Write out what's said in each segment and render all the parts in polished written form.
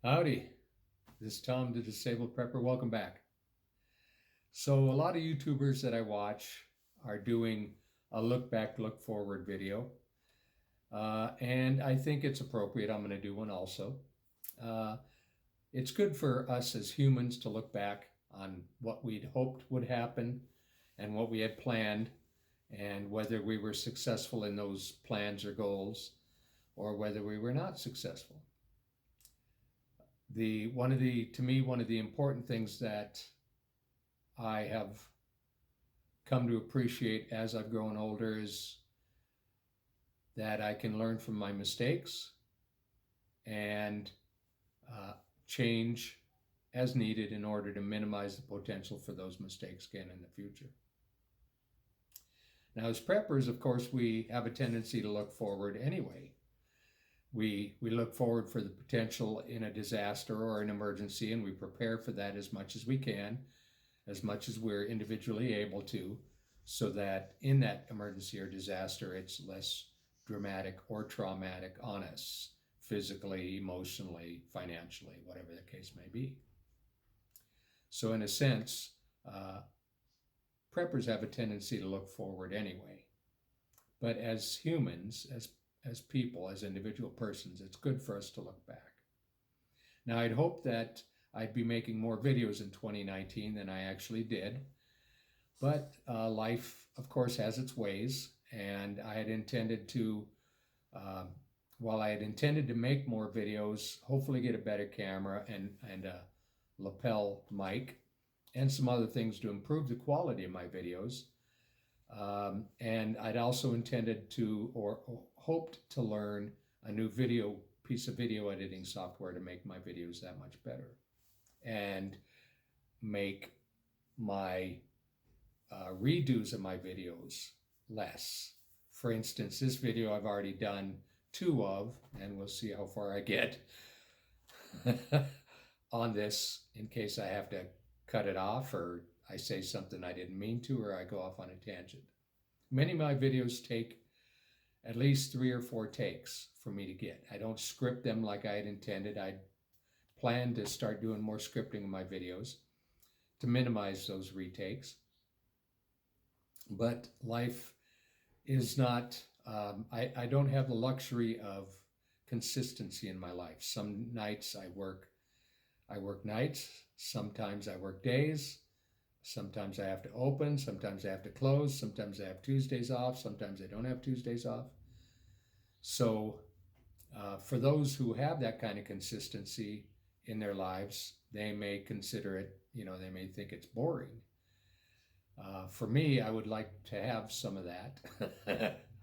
Howdy, this is Tom, the Disabled Prepper. Welcome back. So, a lot of YouTubers that I watch are doing a look back, look forward video. And I think it's appropriate. I'm going to do one also. Uh, it's good for us as humans to look back on what we'd hoped would happen and what we had planned, and whether we were successful in those plans or goals, or whether we were not successful. One of the important things that I have come to appreciate as I've grown older is that I can learn from my mistakes and change as needed in order to minimize the potential for those mistakes again in the future. Now, as preppers, of course, we have a tendency to look forward anyway. We look forward for the potential in a disaster or an emergency, and we prepare for that as much as we can, as much as we're individually able to, so that in that emergency or disaster, it's less dramatic or traumatic on us, physically, emotionally, financially, whatever the case may be. So in a sense, preppers have a tendency to look forward anyway. But as humans, as people, as individual persons, it's good for us to look back. Now, I'd hoped that I'd be making more videos in 2019 than I actually did. But life, of course, has its ways, and I had intended to, while I had intended to make more videos, hopefully get a better camera and a lapel mic, and some other things to improve the quality of my videos. And I'd also intended to, or hoped to learn a new piece of video editing software to make my videos that much better and make my redos of my videos less. For instance, this video I've already done 2 of, and we'll see how far I get on this in case I have to cut it off, or I say something I didn't mean to, or I go off on a tangent. Many of my videos take at least 3 or 4 takes for me to get. I don't script them like I had intended. I plan to start doing more scripting in my videos to minimize those retakes. But life is not, I don't have the luxury of consistency in my life. Some nights I work nights, sometimes I work days, sometimes I have to open, sometimes I have to close, sometimes I have Tuesdays off, sometimes I don't have Tuesdays off. So for those who have that kind of consistency in their lives, they may consider it, they may think it's boring. For me, I would like to have some of that.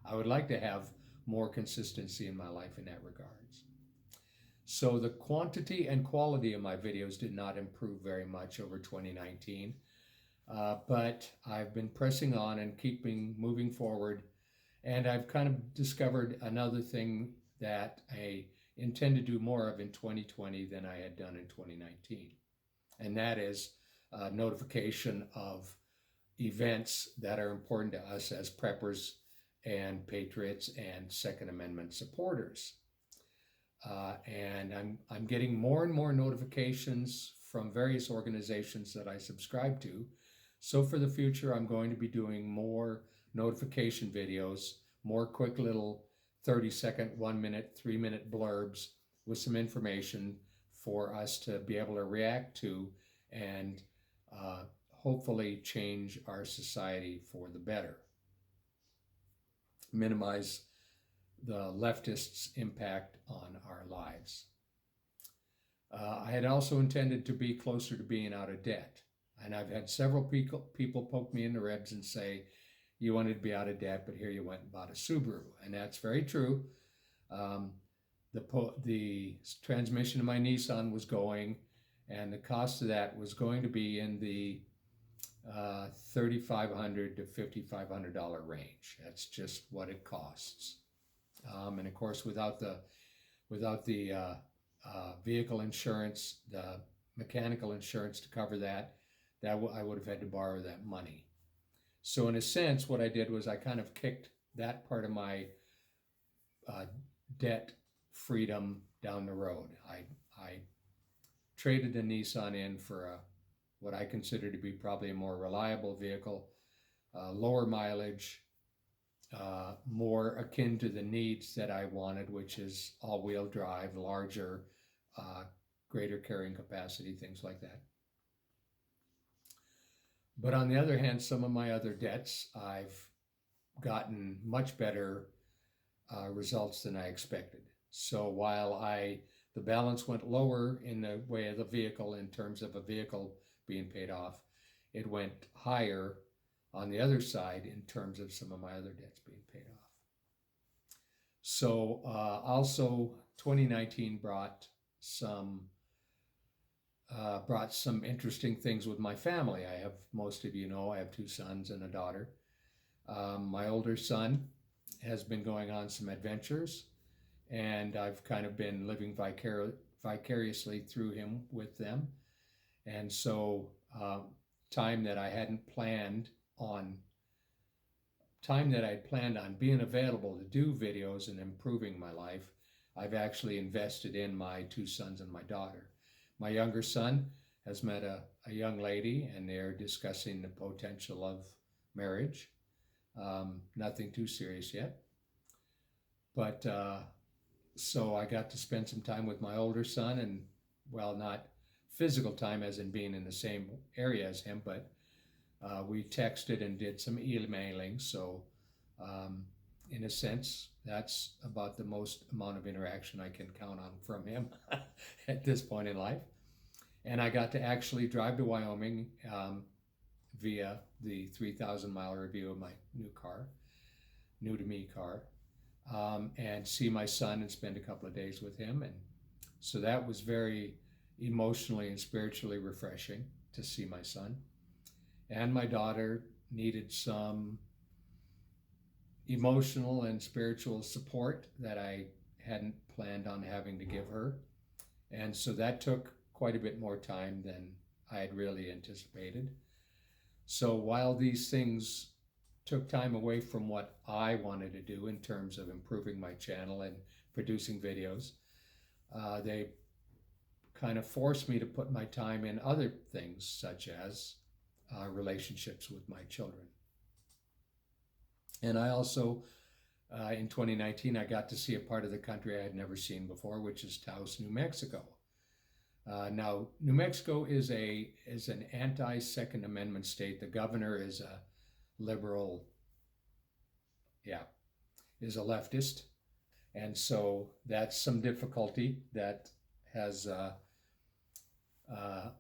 I would like to have more consistency in my life in that regards. So the quantity and quality of my videos did not improve very much over 2019, but I've been pressing on and moving forward, and I've kind of discovered another thing that I intend to do more of in 2020 than I had done in 2019, and that is notification of events that are important to us as preppers and patriots and Second Amendment supporters. And I'm getting more and more notifications from various organizations that I subscribe to. So for the future, I'm going to be doing more notification videos, more quick little 30-second, 1-minute, 3-minute blurbs with some information for us to be able to react to and hopefully change our society for the better. Minimize the leftists' impact on our lives. I had also intended to be closer to being out of debt. And I've had several people poke me in the ribs and say, you wanted to be out of debt, but here you went and bought a Subaru. And that's very true. The transmission of my Nissan was going, and the cost of that was going to be in the $3,500 to $5,500 range. That's just what it costs. And of course, without the vehicle insurance, the mechanical insurance to cover that, I would have had to borrow that money. So in a sense, what I did was I kind of kicked that part of my debt freedom down the road. I traded the Nissan in for what I consider to be probably a more reliable vehicle, lower mileage, more akin to the needs that I wanted, which is all-wheel drive, larger, uh, greater carrying capacity, things like that. But on the other hand, some of my other debts, I've gotten much better results than I expected. So while the balance went lower in the way of the vehicle in terms of a vehicle being paid off, it went higher on the other side in terms of some of my other debts being paid off. So also 2019 brought some interesting things with my family. I have, most of you know, I have 2 sons and a daughter. My older son has been going on some adventures, and I've kind of been living vicariously through him with them. And so time that I had planned on being available to do videos and improving my life, I've actually invested in my 2 sons and my daughter. My younger son has met a young lady, and they're discussing the potential of marriage. Nothing too serious yet. But so I got to spend some time with my older son, and well, not physical time as in being in the same area as him, but we texted and did some emailing. So in a sense, that's about the most amount of interaction I can count on from him at this point in life. And I got to actually drive to Wyoming via the 3,000-mile review of my new to me car, and see my son and spend a couple of days with him. And so that was very emotionally and spiritually refreshing to see my son. And my daughter needed some emotional and spiritual support that I hadn't planned on having to give her. And so that took quite a bit more time than I had really anticipated. So while these things took time away from what I wanted to do in terms of improving my channel and producing videos, they kind of forced me to put my time in other things, such as relationships with my children. And I also, in 2019, I got to see a part of the country I had never seen before, which is Taos, New Mexico. Now, New Mexico is an anti-Second Amendment state. The governor is a liberal, is a leftist. And so that's some difficulty that has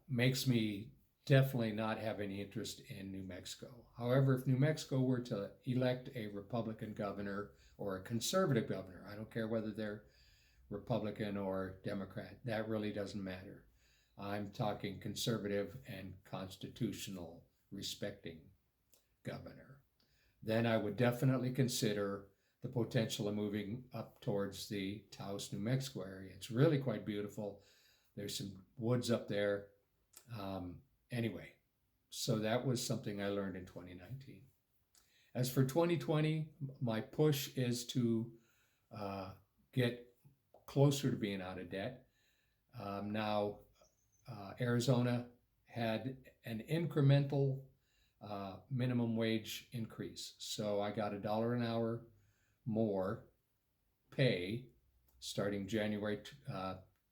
makes me definitely not have any interest in New Mexico. However, if New Mexico were to elect a Republican governor or a conservative governor, I don't care whether they're Republican or Democrat, that really doesn't matter. I'm talking conservative and constitutional respecting governor. Then I would definitely consider the potential of moving up towards the Taos, New Mexico area. It's really quite beautiful. There's some woods up there. Anyway, so that was something I learned in 2019. As for 2020, my push is to get closer to being out of debt. Now, Arizona had an incremental minimum wage increase. So I got $1 an hour more pay starting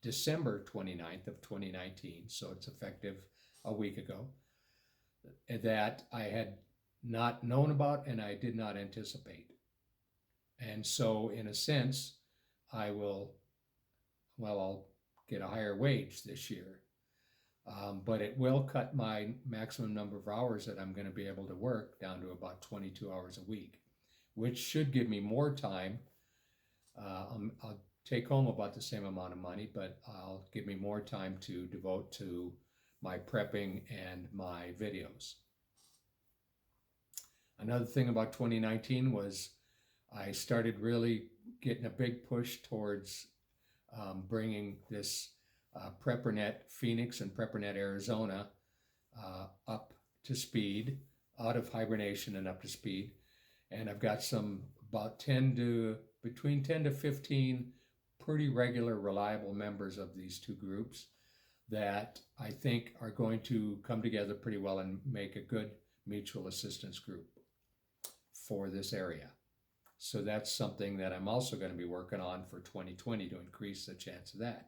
December 29th of 2019. So it's effective a week ago, that I had not known about and I did not anticipate. And so in a sense, I'll get a higher wage this year. But it will cut my maximum number of hours that I'm going to be able to work down to about 22 hours a week, which should give me more time. I'll take home about the same amount of money, but I'll give me more time to devote to my prepping and my videos. Another thing about 2019 was I started really getting a big push towards bringing this PrepperNet Phoenix and PrepperNet Arizona up to speed, out of hibernation and up to speed. And I've got between 10 to 15 pretty regular, reliable members of these two groups that I think are going to come together pretty well and make a good mutual assistance group for this area. So that's something that I'm also going to be working on for 2020 to increase the chance of that.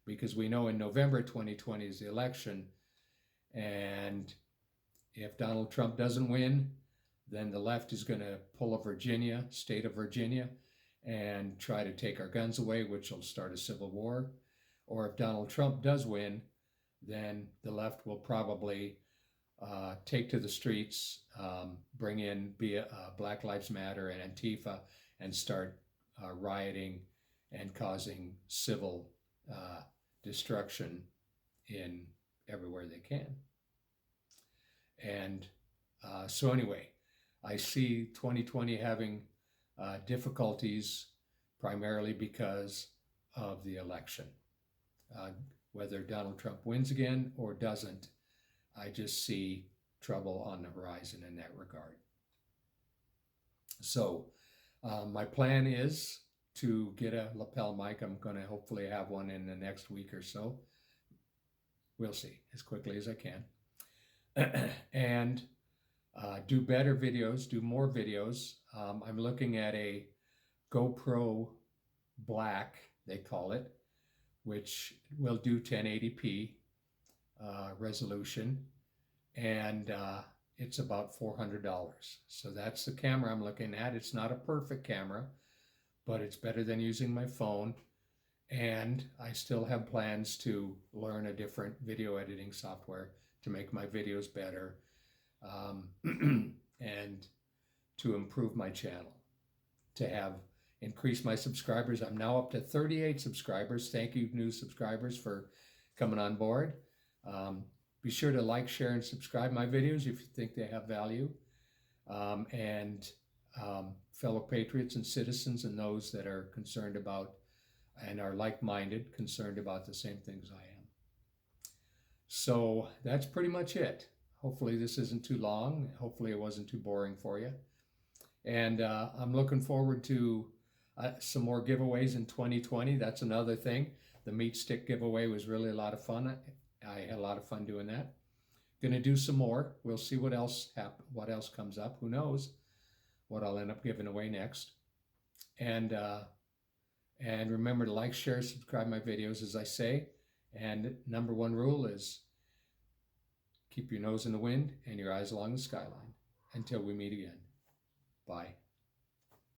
Because we know in November 2020 is the election, and if Donald Trump doesn't win, then the left is going to pull a Virginia, state of Virginia, and try to take our guns away, which will start a civil war. Or if Donald Trump does win, then the left will probably take to the streets, bring in Black Lives Matter and Antifa, and start rioting and causing civil destruction in everywhere they can. And so anyway, I see 2020 having difficulties primarily because of the election. Whether Donald Trump wins again or doesn't, I just see trouble on the horizon in that regard. So my plan is to get a lapel mic. I'm going to hopefully have one in the next week or so. We'll see, as quickly as I can. And do better videos, do more videos. I'm looking at a GoPro Black, they call it, which will do 1080p resolution, and it's about $400. So that's the camera I'm looking at. It's not a perfect camera, but it's better than using my phone. And I still have plans to learn a different video editing software to make my videos better, and to improve my channel, to have increase my subscribers. I'm now up to 38 subscribers. Thank you, new subscribers, for coming on board. Be sure to like, share, and subscribe my videos if you think they have value. And fellow patriots and citizens and those that are concerned about and are like-minded, concerned about the same things I am. So that's pretty much it. Hopefully this isn't too long. Hopefully it wasn't too boring for you. And I'm looking forward to some more giveaways in 2020. That's another thing. The meat stick giveaway was really a lot of fun. I had a lot of fun doing that. Gonna do some more. We'll see what else comes up. Who knows what I'll end up giving away next. And remember to like, share, subscribe my videos, as I say. And number one rule is keep your nose in the wind and your eyes along the skyline. Until we meet again. Bye.